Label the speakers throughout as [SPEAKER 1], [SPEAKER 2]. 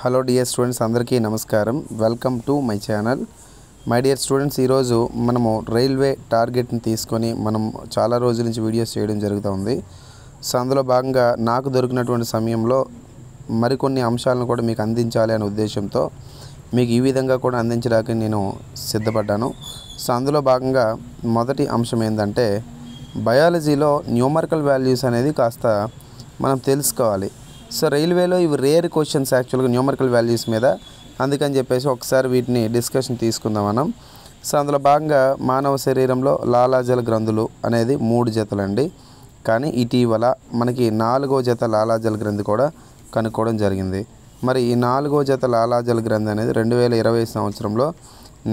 [SPEAKER 1] Hello dear students, అందరికీ నమస్కారం. Welcome to my channel. My dear students, ఈరోజు మనము రైల్వే టార్గెట్ని తీసుకొని మనం చాలా రోజుల నుంచి వీడియోస్ చేయడం జరుగుతుంది. సో అందులో భాగంగా నాకు దొరికినటువంటి సమయంలో మరికొన్ని అంశాలను కూడా మీకు అందించాలి అనే ఉద్దేశంతో మీకు ఈ విధంగా కూడా అందించడానికి నేను సిద్ధపడ్డాను. సో అందులో భాగంగా మొదటి అంశం ఏంటంటే, బయాలజీలో న్యూమరికల్ వాల్యూస్ అనేది కాస్త మనం తెలుసుకోవాలి. సో రైల్వేలో ఇవి రేర్ క్వశ్చన్స్ యాక్చువల్గా న్యూమరికల్ వాల్యూస్ మీద, అందుకని చెప్పేసి ఒకసారి వీటిని డిస్కషన్ తీసుకుందాం మనం. సో అందులో భాగంగా మానవ శరీరంలో లాలాజల గ్రంథులు అనేది 3 జతలండి. కానీ ఇటీవల మనకి 4వ జత లాలాజల గ్రంథి కూడా కనుక్కోవడం జరిగింది. మరి ఈ 4వ జత లాలాజల గ్రంథి అనేది 2020 సంవత్సరంలో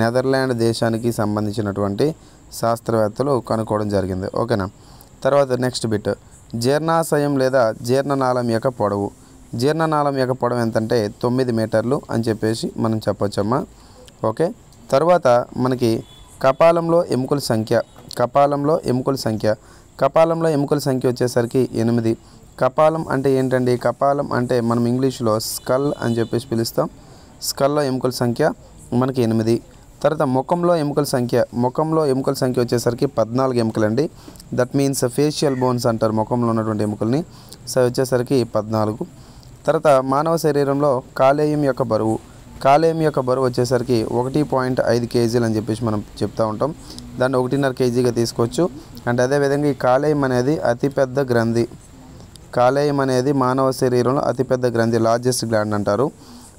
[SPEAKER 1] నెదర్లాండ్ దేశానికి సంబంధించినటువంటి శాస్త్రవేత్తలు కనుక్కోవడం జరిగింది. ఓకేనా. తర్వాత నెక్స్ట్ బిట్, జీర్ణాశయం లేదా జీర్ణనాళం యొక్క పొడవు. జీర్ణనాళం యొక్క పొడవు ఎంతంటే 9 మీటర్లు అని చెప్పేసి మనం చెప్పొచ్చమ్మా. ఓకే. తర్వాత మనకి కపాలంలో ఎముకల సంఖ్య. కపాలంలో ఎముకల సంఖ్య వచ్చేసరికి 8. కపాలం అంటే ఏంటండి? కపాలం అంటే మనం ఇంగ్లీష్లో స్కల్ అని చెప్పేసి పిలుస్తాం. స్కల్లో ఎముకల సంఖ్య మనకి 8. తర్వాత ముఖంలో ఎముకల సంఖ్య వచ్చేసరికి 14 ఎముకలండి. దట్ మీన్స్ ఫేషియల్ బోన్స్ అంటారు ముఖంలో ఉన్నటువంటి ఎముకల్ని. సో వచ్చేసరికి 14. తర్వాత మానవ శరీరంలో కాలేయం యొక్క బరువు వచ్చేసరికి 1.5 కేజీలు అని చెప్పేసి మనం చెప్తూ ఉంటాం. దాన్ని 1.5 కేజీగా తీసుకోవచ్చు. అండ్ అదేవిధంగా ఈ కాలేయం అనేది అతిపెద్ద గ్రంథి. కాలేయం అనేది మానవ శరీరంలో అతిపెద్ద గ్రంథి, లార్జెస్ట్ గ్లాండ్ అంటారు.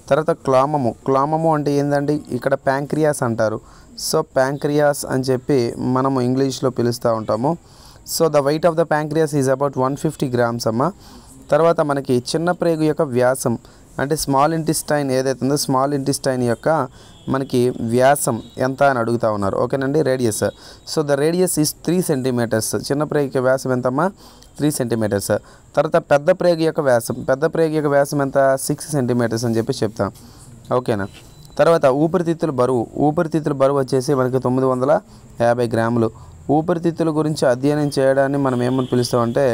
[SPEAKER 1] తర్వాత క్లామము అంటే ఏంటండి? ఇక్కడ ప్యాంక్రియాస్ అంటారు. సో ప్యాంక్రియాస్ అని చెప్పి మనము ఇంగ్లీష్లో పిలుస్తూ ఉంటాము. So the weight of the pancreas is about 150 grams అమ్మ. తర్వాత మనకి చిన్న ప్రేగు యొక్క వ్యాసం అంటే స్మాల్ ఇంటెస్టైన్ ఏదైతే ఉందో స్మాల్ ఇంటెస్టైన్ యొక్క మనకి వ్యాసం ఎంత అని అడుగుతూ ఉన్నారు. ఓకేనండి. Radius. So the radius is 3 centimetres. చిన్న ప్రేగు యొక్క వ్యాసం ఎంతమ్మా? 3 సెంటీమీటర్స్. తర్వాత పెద్ద ప్రేగు యొక్క వ్యాసం ఎంత? 6 సెంటీమీటర్స్ అని చెప్పి చెప్తాం. ఓకేనా. తర్వాత ఊపిరితిత్తుల బరువు వచ్చేసి మనకి 950 గ్రాములు. ఊపిరితిత్తుల గురించి అధ్యయనం చేయడాన్ని మనం ఏమని పిలుస్తామంటే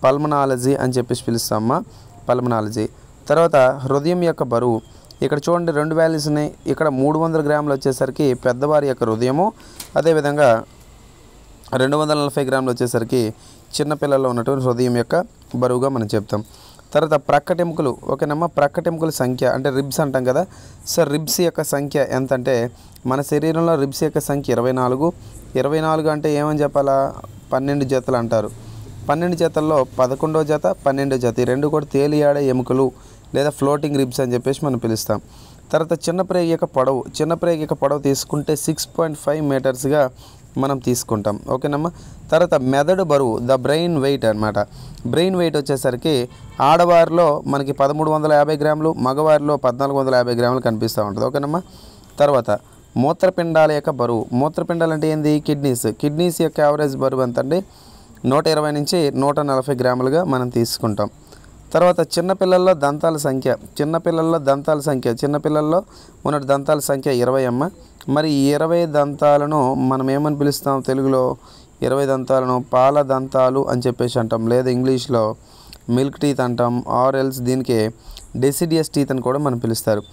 [SPEAKER 1] పల్మనాలజీ అని చెప్పేసి పిలుస్తామా. పల్మనాలజీ. తర్వాత హృదయం యొక్క బరువు. ఇక్కడ చూడండి 2 వాల్యూస్ ఉన్నాయి. ఇక్కడ 300 గ్రాములు వచ్చేసరికి పెద్దవారి యొక్క హృదయము, అదేవిధంగా 240 గ్రాములు వచ్చేసరికి చిన్నపిల్లల్లో ఉన్నటువంటి హృదయం యొక్క బరువుగా మనం చెప్తాం. తర్వాత ప్రక్కటెముకలు. ఓకేనమ్మా. ప్రక్కటెముకల సంఖ్య అంటే రిబ్స్ అంటాం కదా. సో రిబ్స్ యొక్క సంఖ్య ఎంత అంటే మన శరీరంలో రిబ్స్ యొక్క సంఖ్య 24 అంటే ఏమని చెప్పాలా? 12 జతలు అంటారు. 12 జతల్లో 11వ జత 12వ జత ఈ రెండు కూడా తేలియాడే ఎముకలు లేదా ఫ్లోటింగ్ రిబ్స్ అని చెప్పేసి మనం పిలుస్తాం. తర్వాత చిన్న ప్రేగు యొక్క పొడవు తీసుకుంటే 6.5 మీటర్స్గా మనం తీసుకుంటాం. ఓకేనమ్మా. తర్వాత మెదడు బరువు, ద బ్రెయిన్ వెయిట్ అనమాట. బ్రెయిన్ వెయిట్ వచ్చేసరికి ఆడవారిలో మనకి 1350 గ్రాములు, మగవారిలో 1450 గ్రాములు కనిపిస్తూ ఉంటుంది. ఓకేనమ్మా. తర్వాత మూత్రపిండాల యొక్క బరువు. మూత్రపిండాలు అంటే ఏంది? కిడ్నీస్ యొక్క యావరేజ్ బరువు ఎంత అండి? 120 నుంచి 140 గ్రాములుగా మనం తీసుకుంటాం. తర్వాత చిన్నపిల్లల్లో దంతాల సంఖ్య. చిన్నపిల్లల్లో ఉన్న దంతాల సంఖ్య 20 అమ్మ. మరి ఈ 20 దంతాలను మనం ఏమని పిలుస్తాం? తెలుగులో 20 దంతాలను పాల దంతాలు అని చెప్పేసి అంటాం, లేదా ఇంగ్లీష్లో మిల్క్ టీత్ అంటాం, ఆర్ ఎల్స్ దీనికి డెసిడియస్ టీత్ అని కూడా మనం పిలుస్తారు.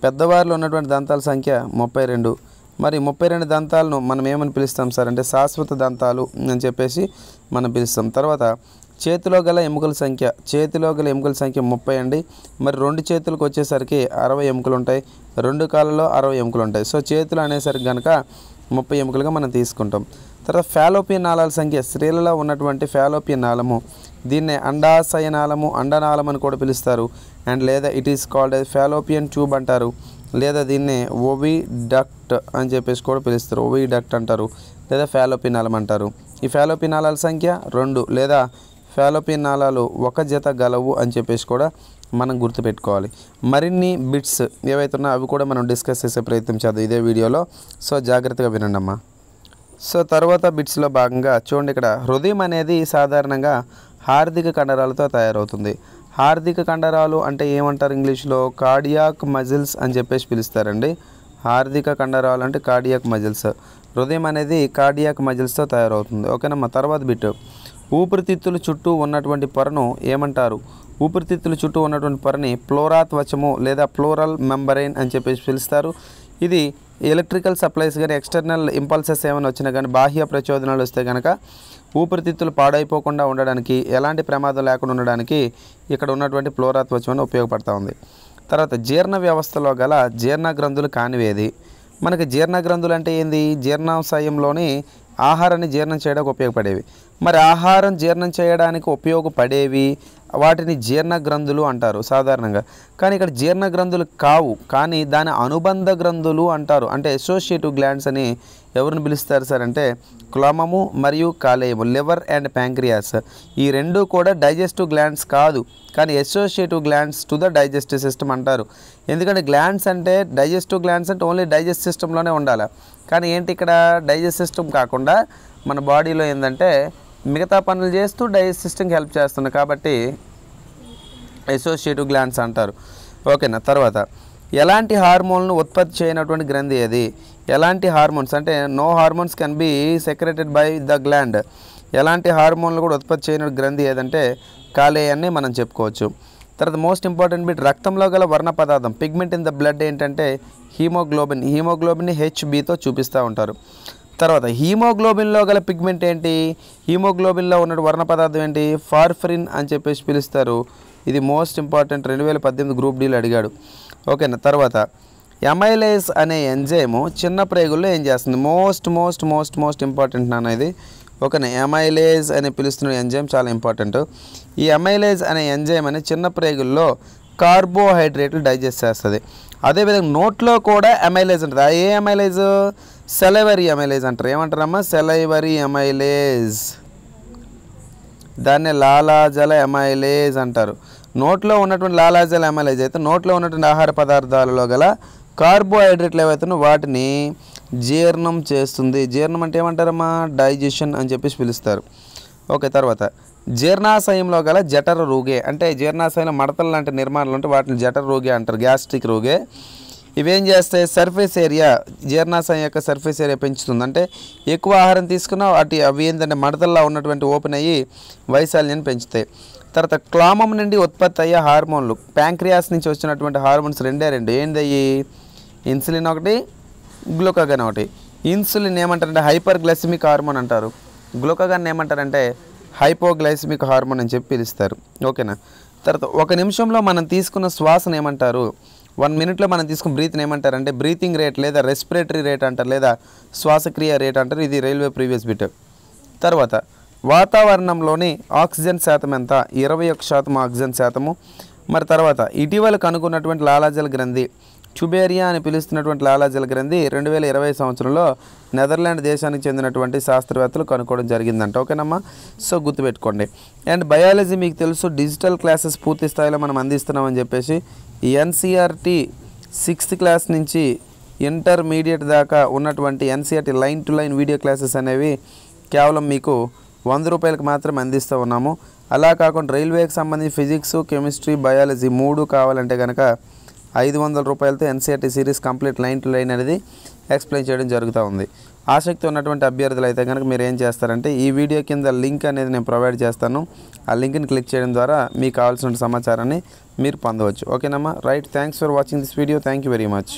[SPEAKER 1] పెద్దవారిలో ఉన్నటువంటి దంతాల సంఖ్య 32. మరి 32 దంతాలను మనం ఏమని పిలుస్తాం సార్ అంటే శాశ్వత దంతాలు అని చెప్పేసి మనం పిలుస్తాం. తర్వాత చేతిలో గల ఎముకల సంఖ్య 30 అండి. మరి 2 చేతులకు వచ్చేసరికి 60 ఎముకలు ఉంటాయి, 2 కాళ్ళలో 60 ఎముకలు ఉంటాయి. సో చేతులు అనేసరికి కనుక 30 ఎముకలుగా మనం తీసుకుంటాం. తర్వాత ఫాలోపియన్ నాళాల సంఖ్య. స్త్రీలలో ఉన్నటువంటి ఫాలోపియన్ నాళము, దీన్నే అండాశయ నాళము, అండనాళం అని కూడా పిలుస్తారు. అండ్ లేదా it is called Fallopian tube అంటారు, లేదా దీన్నే ఓవిడక్ట్ అని చెప్పేసి కూడా పిలుస్తారు. ఓవిడక్ట్ అంటారు, లేదా ఫాలోపియన్ నాళం అంటారు. ఈ ఫాలోపియన్ నాళాల సంఖ్య 2 లేదా ఫాలోపియన్ నాళాలు 1 జత గలవు అని చెప్పేసి కూడా మనం గుర్తుపెట్టుకోవాలి. మరిన్ని బిట్స్ ఏవైతే ఉన్నాయో అవి కూడా మనం డిస్కస్ చేసే ప్రయత్నం చేద్దాం ఇదే వీడియోలో. సో జాగ్రత్తగా వినండి అమ్మా. సో తర్వాత బిట్స్లో భాగంగా చూడండి, ఇక్కడ హృదయం అనేది సాధారణంగా హార్దిక కండరాలతో తయారవుతుంది. హార్దిక కండరాలు అంటే ఏమంటారు? ఇంగ్లీష్లో కార్డియాక్ మజిల్స్ అని చెప్పేసి పిలుస్తారండి. హార్దిక కండరాలు అంటే కార్డియాక్ మజిల్స్. హృదయం అనేది కార్డియాక్ మజిల్స్తో తయారవుతుంది. ఓకేనమ్మా. తర్వాత బిట్, ఊపిరితిత్తుల చుట్టూ ఉన్నటువంటి పొరను ఏమంటారు? ఊపిరితిత్తుల చుట్టూ ఉన్నటువంటి పొరని ప్లోరా త్వచము లేదా ప్లోరల్ మెంబ్రెయిన్ అని చెప్పేసి పిలుస్తారు. ఇది ఎలక్ట్రికల్ సప్లైస్ కానీ ఎక్స్టర్నల్ ఇంపల్సెస్ ఏమైనా వచ్చినా కానీ బాహ్య ప్రచోదనాలు వస్తే కనుక ఊపిరితిత్తులు పాడైపోకుండా ఉండడానికి, ఎలాంటి ప్రమాదం లేకుండా ఉండడానికి ఇక్కడ ఉన్నటువంటి ప్లోరా త్వచం అని ఉపయోగపడుతూ ఉంది. తర్వాత జీర్ణ వ్యవస్థలో గల జీర్ణ గ్రంథులు కానివేది? మనకి జీర్ణ గ్రంథులు అంటే ఏంది? జీర్ణాశయంలోని ఆహారాన్ని జీర్ణం చేయడానికి ఉపయోగపడేవి. మరి ఆహారం జీర్ణం చేయడానికి ఉపయోగపడేవి వాటిని జీర్ణ గ్రంథులు అంటారు సాధారణంగా. కానీ ఇక్కడ జీర్ణ గ్రంథులు కావు, కానీ దాని అనుబంధ గ్రంథులు అంటారు. అంటే అసోసియేటివ్ గ్లాండ్స్ అని ఎవరిని పిలుస్తారు సార్ అంటే క్లోమము మరియు కాలేయము, లివర్ అండ్ ప్యాంక్రియాస్. ఈ రెండు కూడా డైజెస్టివ్ గ్లాండ్స్ కాదు, కానీ associative glands to the digestive system అంటారు. ఎందుకంటే గ్లాండ్స్ అంటే డైజెస్టివ్ గ్లాండ్స్ అంటే ఓన్లీ డైజెస్ట్ సిస్టంలోనే ఉండాలి. కానీ ఏంటి ఇక్కడ డైజెస్ట్ సిస్టమ్ కాకుండా మన బాడీలో ఏంటంటే మిగతా పనులు చేస్తూ డైజెస్ట్ సిస్టమ్కి హెల్ప్ చేస్తున్నాయి కాబట్టి అసోసియేటివ్ గ్లాండ్స్ అంటారు. ఓకేనా. తర్వాత ఎలాంటి హార్మోన్లను ఉత్పత్తి చేయనటువంటి గ్రంథి అది? ఎలాంటి హార్మోన్స్ అంటే no hormones can be secreted by the gland. ఎలాంటి హార్మోన్లు కూడా ఉత్పత్తి చేయని గ్రంథి ఏదంటే కాలేయాన్ని మనం చెప్పుకోవచ్చు. తర్వాత మోస్ట్ ఇంపార్టెంట్ బిట్, రక్తంలో గల వర్ణ పదార్థం పిగ్మెంట్ ఇన్ ద బ్లడ్ ఏంటంటే హీమోగ్లోబిన్. హీమోగ్లోబిన్ని హెచ్బితో చూపిస్తూ ఉంటారు. తర్వాత హీమోగ్లోబిన్లో గల పిగ్మెంట్ ఏంటి? హీమోగ్లోబిన్లో ఉన్న వర్ణ పదార్థం ఏంటి? ఫార్ఫరిన్ అని చెప్పేసి పిలుస్తారు. ఇది మోస్ట్ ఇంపార్టెంట్, 2018 గ్రూప్ డీలో అడిగాడు. ఓకేనా. తర్వాత ఎమైలేజ్ అనే ఎంజైము చిన్న ప్రేగుల్లో ఏం చేస్తుంది? Most most most most important నాన్న ఇది. ఓకేనా. ఎమైలేజ్ అని పిలుస్తున్న ఎంజైమ్ చాలా ఇంపార్టెంట్. ఈ ఎమైలేజ్ అనే ఎంజైమ్ అనే చిన్న ప్రేగుల్లో కార్బోహైడ్రేట్లు డైజెస్ట్ చేస్తుంది. అదేవిధంగా నోట్లో కూడా ఎమైలేజ్ ఉంటుంది. ఏ ఎమైలేజ్? సెలైవరీ ఎమైలేజ్ అంటారు. ఏమంటారమ్మా? Salivary amylase. దాన్నే లాలాజల ఎమైలేజ్ అంటారు. నోట్లో ఉన్నటువంటి లాలాజల ఎమైలేజ్ అయితే నోట్లో ఉన్నటువంటి ఆహార పదార్థాలలో గల కార్బోహైడ్రేట్లు ఏవైతున్నాయో వాటిని జీర్ణం చేస్తుంది. జీర్ణం అంటే ఏమంటారమ్మా? డైజెషన్ అని చెప్పేసి పిలుస్తారు. ఓకే. తర్వాత జీర్ణాశయంలో గల జఠర రోగే అంటే జీర్ణాశయంలో మడతలు లాంటి నిర్మాణాలు ఉంటే వాటిని జఠర రోగే అంటారు, గ్యాస్ట్రిక్ రోగే. ఇవేం చేస్తాయి? సర్ఫేస్ ఏరియా, జీర్ణాశయం యొక్క సర్ఫేస్ ఏరియా పెంచుతుంది. అంటే ఎక్కువ ఆహారం తీసుకున్నా అవి ఏంటంటే మడతల్లో ఉన్నటువంటి ఓపెన్ అయ్యి వైశాల్యాన్ని పెంచుతాయి. తర్వాత క్లామం నుండి ఉత్పత్తి అయ్యే హార్మోన్లు, ప్యాంక్రియాస్ నుంచి వచ్చినటువంటి హార్మోన్స్ రెండే రెండు. ఏందయ్యి? ఇన్సులిన్ ఒకటి, గ్లూకాగన్ ఒకటి. ఇన్సులిన్ ఏమంటారంటే హైపర్ గ్లైసిమిక్ హార్మోన్ అంటారు. గ్లూకాగన్ ఏమంటారంటే హైపోగ్లైసిమిక్ హార్మోన్ అని చెప్పి పిలుస్తారు. ఓకేనా. తర్వాత 1 నిమిషంలో మనం తీసుకున్న శ్వాసను ఏమంటారు? 1 మినిట్లో మనం తీసుకున్న బ్రీత్ని ఏమంటారంటే బ్రీతింగ్ రేట్ లేదా రెస్పిరేటరీ రేట్ అంటారు, లేదా శ్వాసక్రియ రేట్ అంటారు. ఇది రైల్వే ప్రీవియస్ బిట్. తర్వాత వాతావరణంలోని ఆక్సిజన్ శాతం ఎంత? 21% ఆక్సిజన్ శాతము. మరి తర్వాత ఇటీవల కనుగొన్నటువంటి లాలాజల గ్రంథి, ట్యూబేరియా అని పిలుస్తున్నటువంటి లాలాజల గ్రంథి 2020 సంవత్సరంలో నెదర్లాండ్ దేశానికి చెందినటువంటి శాస్త్రవేత్తలు కనుక్కోవడం జరిగిందంట. ఓకేనమ్మా. సో గుర్తుపెట్టుకోండి. అండ్ బయాలజీ మీకు తెలుసు డిజిటల్ క్లాసెస్ పూర్తి స్థాయిలో మనం అందిస్తున్నామని చెప్పేసి ఎన్సీఆర్టీ 6th క్లాస్ నుంచి ఇంటర్మీడియట్ దాకా ఉన్నటువంటి NCERT line to line video classes అనేవి కేవలం మీకు 100 రూపాయలకు మాత్రమే అందిస్తూ ఉన్నాము. అలా కాకుండా రైల్వేకి సంబంధించి ఫిజిక్స్, కెమిస్ట్రీ, బయాలజీ 3 కావాలంటే కనుక 500 రూపాయలతో NCERT series complete line to line అనేది ఎక్స్ప్లెయిన్ చేయడం జరుగుతూ ఉంది. ఆసక్తి ఉన్నటువంటి అభ్యర్థులు అయితే కనుక మీరు ఏం చేస్తారంటే ఈ వీడియో కింద లింక్ అనేది నేను ప్రొవైడ్ చేస్తాను. ఆ లింక్ని క్లిక్ చేయడం ద్వారా మీకు కావాల్సిన సమాచారాన్ని మీరు పొందవచ్చు. ఓకేనమ్మా. Right. Thanks for watching this video. Thank you very much.